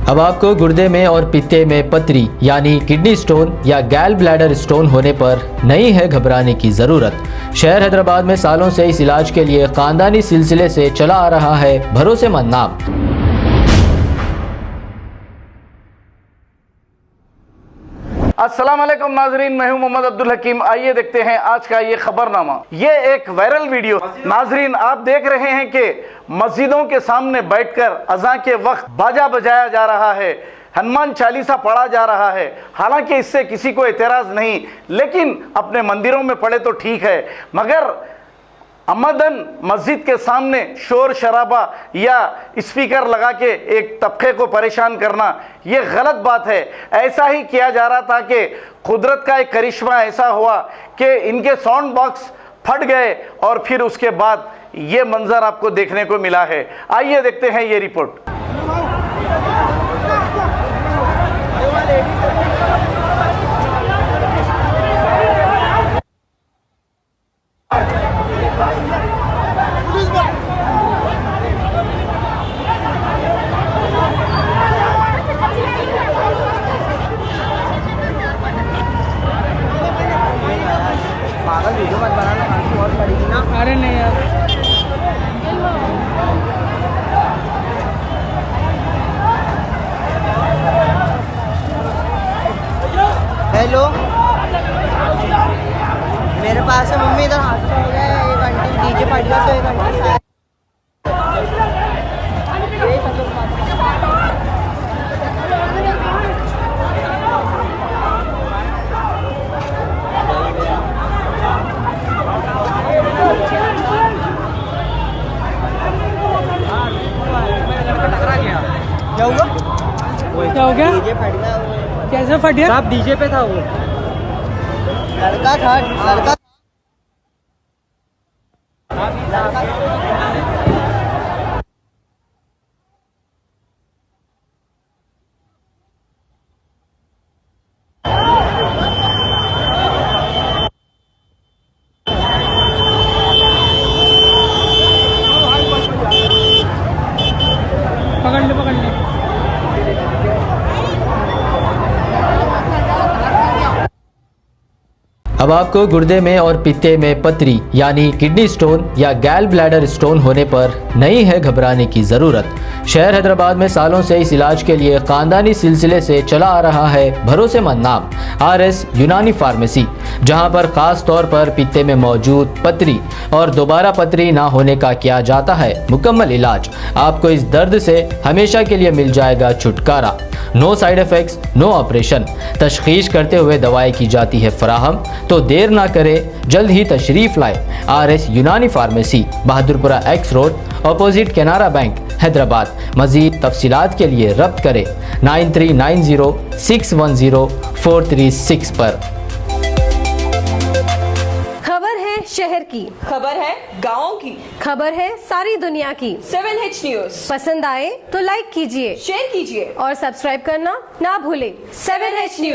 अब आपको गुर्दे में और पित्ते में पथरी यानी किडनी स्टोन या गैल ब्लैडर स्टोन होने पर नहीं है घबराने की ज़रूरत। शहर हैदराबाद में सालों से इस इलाज के लिए खानदानी सिलसिले से चला आ रहा है भरोसेमंद नाम। अस्सलाम वालेकुम नाजरीन, मैं हूं मोहम्मद अब्दुल हकीम। आइए देखते हैं आज का ये खबरनामा। ये एक वायरल वीडियो नाजरीन, आप देख रहे हैं कि मस्जिदों के सामने बैठकर अज़ां के वक्त बाजा बजाया जा रहा है, हनुमान चालीसा पढ़ा जा रहा है। हालांकि इससे किसी को एतराज़ नहीं, लेकिन अपने मंदिरों में पढ़े तो ठीक है, मगर अमदन मस्जिद के सामने शोर शराबा या स्पीकर लगा के एक तबके को परेशान करना ये गलत बात है। ऐसा ही किया जा रहा था कि कुदरत का एक करिश्मा ऐसा हुआ कि इनके साउंड बॉक्स फट गए और फिर उसके बाद ये मंजर आपको देखने को मिला है। आइए देखते हैं ये रिपोर्ट। पागल वीडियो मत बनाना, बहुत पड़ेगी ना। अरे नहीं यार, हेलो, मेरे पास है मम्मी, इधर हादसा हो गया है। एक आंटी डीजे फट गया तो एक आंटी शायद क्या हुआ? क्या हो गया? डीजे फट गया। वो कैसे फट गया? सब डीजे पे था, वो लड़का था, लड़का पकड़ ले पकड़ ले। अब आपको गुर्दे में और पित्ते में पथरी यानी किडनी स्टोन या गैल ब्लैडर स्टोन होने पर नहीं है घबराने की ज़रूरत। शहर हैदराबाद में सालों से इस इलाज के लिए खानदानी सिलसिले से चला आ रहा है भरोसेमंद नाम RS यूनानी फार्मेसी, जहां पर खास तौर पर पित्ते में मौजूद पथरी और दोबारा पथरी ना होने का किया जाता है मुकम्मल इलाज। आपको इस दर्द से हमेशा के लिए मिल जाएगा छुटकारा। No side effects, no operation. तशखीस करते हुए दवाएं की जाती है फराहम। तो देर ना करें, जल्द ही तशरीफ लाए RS यूनानी pharmacy, Bahadurpura X road, opposite Canara bank, Hyderabad. मजीद तफसीलात के लिए रब्त करें 9390610436 पर। खबर है शहर की, खबर है गाँव की, खबर है सारी दुनिया की। 7H न्यूज पसंद आए तो लाइक कीजिए, शेयर कीजिए और सब्सक्राइब करना ना भूलें। 7H news.